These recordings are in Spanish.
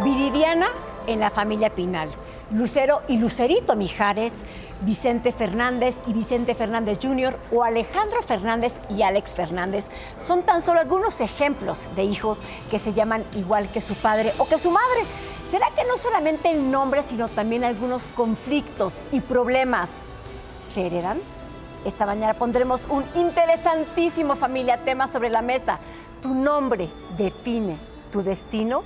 Viridiana en la familia Pinal. Lucero y Lucerito Mijares, Vicente Fernández y Vicente Fernández Jr. o Alejandro Fernández y Alex Fernández son tan solo algunos ejemplos de hijos que se llaman igual que su padre o que su madre. ¿Será que no solamente el nombre, sino también algunos conflictos y problemas se heredan? Esta mañana pondremos un interesantísimo familia tema sobre la mesa. ¿Tu nombre define tu destino?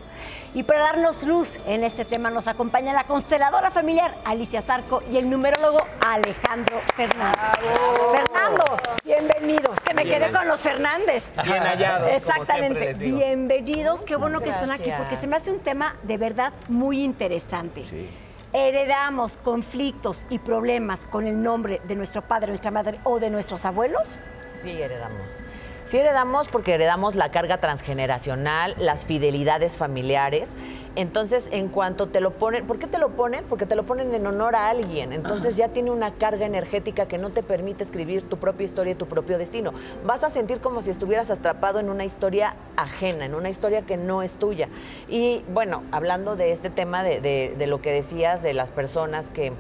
Y para darnos luz en este tema nos acompaña la consteladora familiar Alicia Zarco y el numerólogo Alejandro Fernández. ¡Bravo! Fernando, bienvenidos. Que me quedé con los Fernández. Bien hallados. Exactamente. Bienvenidos. Qué bueno que están aquí Gracias. porque se me hace un tema de verdad muy interesante. Sí. ¿Heredamos conflictos y problemas con el nombre de nuestro padre, nuestra madre o de nuestros abuelos? Sí, heredamos. Sí heredamos porque heredamos la carga transgeneracional, las fidelidades familiares. Entonces, en cuanto te lo ponen, ¿por qué te lo ponen? Porque te lo ponen en honor a alguien. Entonces ya tiene una carga energética que no te permite escribir tu propia historia y tu propio destino. Vas a sentir como si estuvieras atrapado en una historia ajena, en una historia que no es tuya. Y bueno, hablando de este tema de lo que decías de las personas que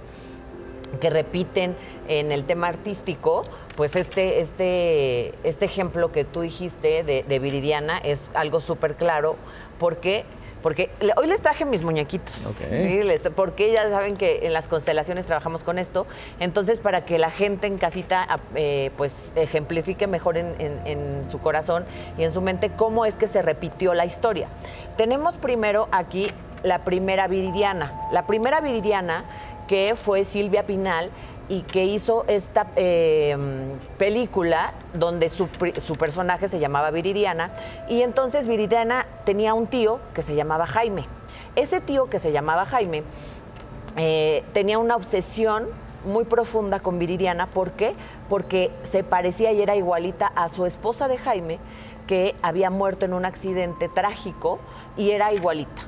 repiten en el tema artístico, pues este ejemplo que tú dijiste de Viridiana es algo súper claro. Porque hoy les traje mis muñequitos, Okay. ¿sí? Porque ya saben que en las constelaciones trabajamos con esto, entonces para que la gente en casita pues ejemplifique mejor en su corazón y en su mente cómo es que se repitió la historia. Tenemos primero aquí la primera Viridiana. La primera Viridiana que fue Silvia Pinal y que hizo esta película donde su personaje se llamaba Viridiana, y entonces Viridiana tenía un tío que se llamaba Jaime. Ese tío que se llamaba Jaime tenía una obsesión muy profunda con Viridiana. ¿Por qué? Porque se parecía y era igualita a su esposa de Jaime, que había muerto en un accidente trágico y era igualita.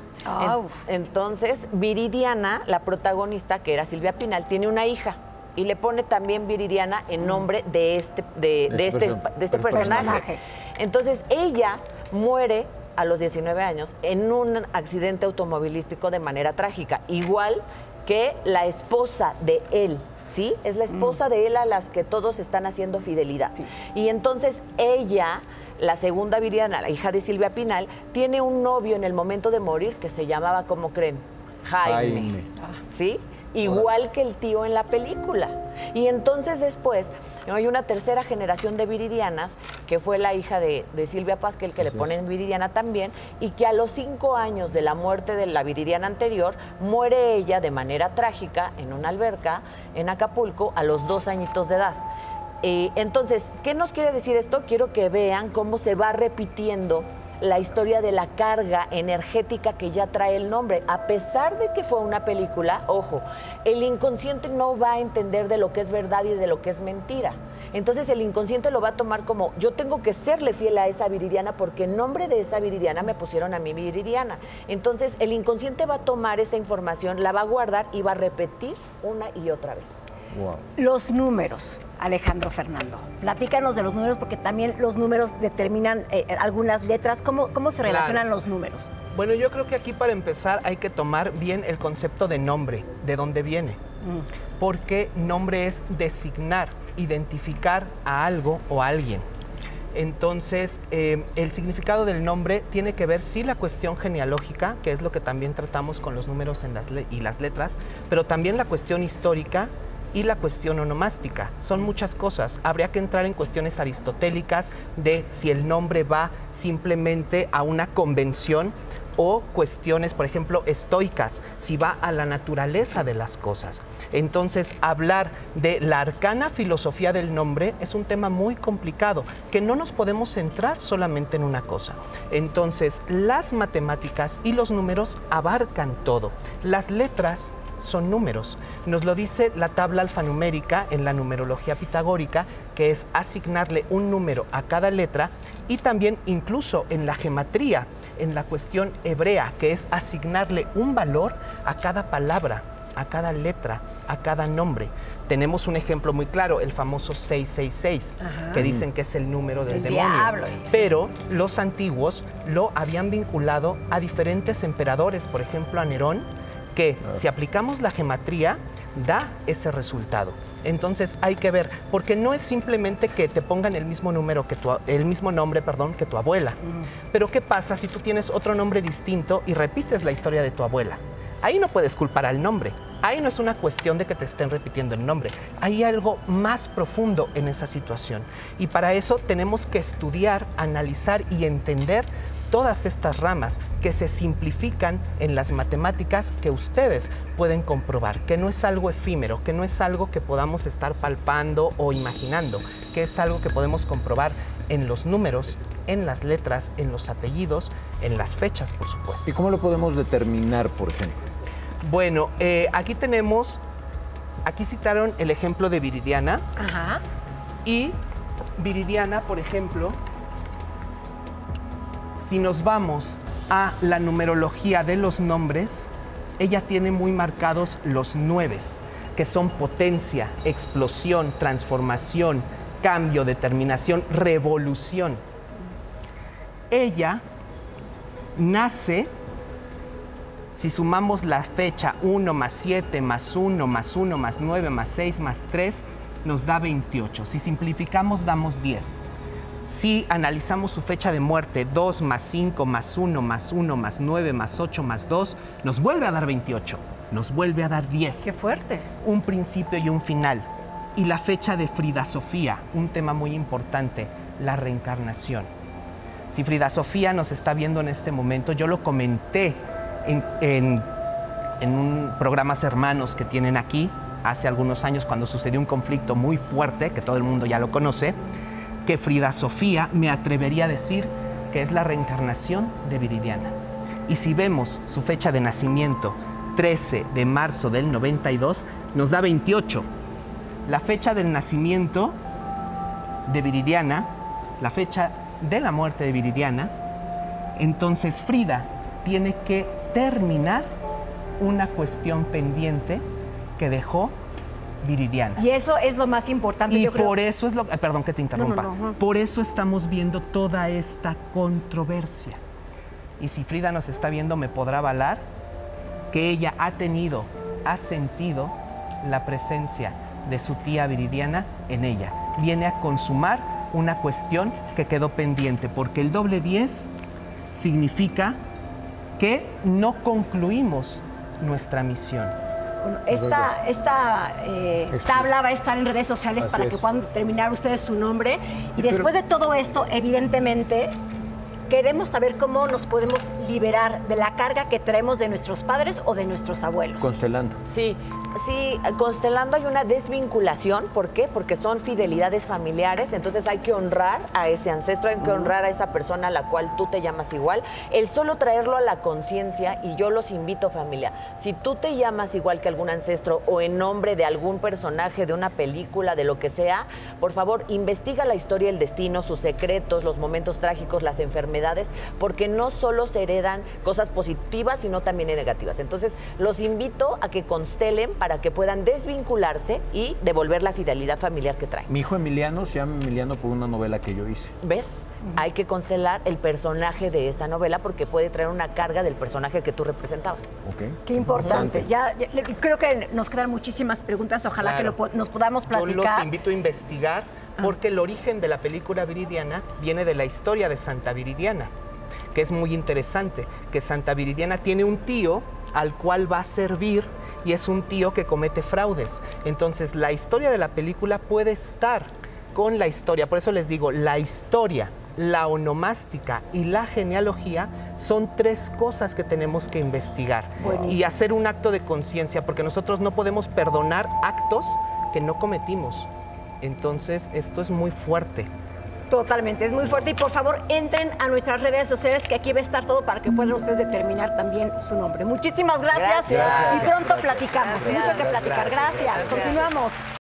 Entonces, Viridiana, la protagonista, que era Silvia Pinal, tiene una hija y le pone también Viridiana en nombre de este personaje. Entonces, ella muere a los 19 años en un accidente automovilístico de manera trágica, igual que la esposa de él. ¿Sí? Es la esposa de él a las que todos están haciendo fidelidad. Sí. Y entonces ella, la segunda Viridiana, la hija de Silvia Pinal, tiene un novio en el momento de morir que se llamaba, ¿cómo creen? Jaime. ¿Sí? Igual que el tío en la película. Y entonces después hay una tercera generación de Viridianas, que fue la hija de Silvia Pasquel, que le ponen Viridiana también, y que a los 5 años de la muerte de la Viridiana anterior, muere ella de manera trágica en una alberca en Acapulco a los 2 añitos de edad. Entonces, ¿qué nos quiere decir esto? Quiero que vean cómo se va repitiendo la historia de la carga energética que ya trae el nombre. A pesar de que fue una película, ojo, el inconsciente no va a entender de lo que es verdad y de lo que es mentira. Entonces el inconsciente lo va a tomar como, yo tengo que serle fiel a esa Viridiana porque en nombre de esa Viridiana me pusieron a mí Viridiana. Entonces el inconsciente va a tomar esa información, la va a guardar y va a repetir una y otra vez. Wow. Los números, Alejandro Fernando. Platícanos de los números porque también los números determinan algunas letras. ¿Cómo se relacionan los números? Bueno, yo creo que aquí para empezar hay que tomar bien el concepto de nombre, de dónde viene. Porque nombre es designar, identificar a algo o a alguien. Entonces, el significado del nombre tiene que ver, sí, la cuestión genealógica, que es lo que también tratamos con los números y las letras, pero también la cuestión histórica y la cuestión onomástica. Son muchas cosas. Habría que entrar en cuestiones aristotélicas de si el nombre va simplemente a una convención o cuestiones, por ejemplo, estoicas, si va a la naturaleza de las cosas. Entonces, hablar de la arcana filosofía del nombre es un tema muy complicado, que no nos podemos centrar solamente en una cosa. Entonces, las matemáticas y los números abarcan todo. Las letras son números. Nos lo dice la tabla alfanumérica en la numerología pitagórica, que es asignarle un número a cada letra, y también incluso en la gematría, en la cuestión hebrea, que es asignarle un valor a cada palabra, a cada letra, a cada nombre. Tenemos un ejemplo muy claro, el famoso 666, que dicen que es el número del demonio. Diablo. Pero los antiguos lo habían vinculado a diferentes emperadores, por ejemplo a Nerón, que si aplicamos la gematría, da ese resultado. Entonces hay que ver, porque no es simplemente que te pongan el mismo nombre que tu abuela. Pero ¿qué pasa si tú tienes otro nombre distinto y repites la historia de tu abuela? Ahí no puedes culpar al nombre. Ahí no es una cuestión de que te estén repitiendo el nombre. Hay algo más profundo en esa situación. Y para eso tenemos que estudiar, analizar y entender todas estas ramas que se simplifican en las matemáticas que ustedes pueden comprobar, que no es algo efímero, que no es algo que podamos estar palpando o imaginando, que es algo que podemos comprobar en los números, en las letras, en los apellidos, en las fechas, por supuesto. ¿Y cómo lo podemos determinar, por ejemplo? Bueno, aquí citaron el ejemplo de Viridiana. Y Viridiana, por ejemplo, si nos vamos a la numerología de los nombres, ella tiene muy marcados los 9, que son potencia, explosión, transformación, cambio, determinación, revolución. Ella nace, si sumamos la fecha 1 más 7 más 1 más 1 más 9 más 6 más 3, nos da 28. Si simplificamos, damos 10. Si analizamos su fecha de muerte, 2 más 5 más 1 más 1 más 9 más 8 más 2, nos vuelve a dar 28, nos vuelve a dar 10. ¡Qué fuerte! Un principio y un final. Y la fecha de Frida Sofía, un tema muy importante, la reencarnación. Si Frida Sofía nos está viendo en este momento, yo lo comenté en un programas hermanos que tienen aquí, hace algunos años cuando sucedió un conflicto muy fuerte, que todo el mundo ya lo conoce, que Frida Sofía me atrevería a decir que es la reencarnación de Viridiana. Y si vemos su fecha de nacimiento, 13 de marzo del 92, nos da 28. La fecha del nacimiento de Viridiana, la fecha de la muerte de Viridiana, entonces Frida tiene que terminar una cuestión pendiente que dejó Viridiana. Y eso es lo más importante, y yo creo. por eso es lo... Perdón que te interrumpa. No. Por eso estamos viendo toda esta controversia. Y si Frida nos está viendo, me podrá avalar que ella ha sentido la presencia de su tía Viridiana en ella. Viene a consumar una cuestión que quedó pendiente, porque el doble 10 significa que no concluimos nuestra misión. Bueno, esta tabla va a estar en redes sociales para que puedan determinar ustedes su nombre. Y después de todo esto, evidentemente, queremos saber cómo nos podemos liberar de la carga que traemos de nuestros padres o de nuestros abuelos. Constelando. Sí, constelando hay una desvinculación. ¿Por qué? Porque son fidelidades familiares, entonces hay que honrar a ese ancestro, hay que honrar a esa persona a la cual tú te llamas igual. El solo traerlo a la conciencia, y yo los invito, familia, si tú te llamas igual que algún ancestro o en nombre de algún personaje de una película, de lo que sea, por favor, investiga la historia, el destino, sus secretos, los momentos trágicos, las enfermedades, porque no solo se heredan cosas positivas, sino también negativas. Entonces, los invito a que constelen para que puedan desvincularse y devolver la fidelidad familiar que traen. Mi hijo Emiliano se llama Emiliano por una novela que yo hice. ¿Ves? Hay que constelar el personaje de esa novela porque puede traer una carga del personaje que tú representabas. Okay. Qué importante. Ya creo que nos quedan muchísimas preguntas. Ojalá que nos podamos platicar. Yo los invito a investigar porque el origen de la película Viridiana viene de la historia de Santa Viridiana, que es muy interesante, que Santa Viridiana tiene un tío al cual va a servir y es un tío que comete fraudes. Entonces, la historia de la película puede estar con la historia. Por eso les digo, la historia, la onomástica y la genealogía son 3 cosas que tenemos que investigar. Buenísimo. Y hacer un acto de conciencia, porque nosotros no podemos perdonar actos que no cometimos. Entonces, esto es muy fuerte. Totalmente, es muy fuerte. Y por favor, entren a nuestras redes sociales, que aquí va a estar todo para que puedan ustedes determinar también su nombre. Muchísimas gracias. Y pronto platicamos. Hay mucho que platicar. Gracias. Continuamos.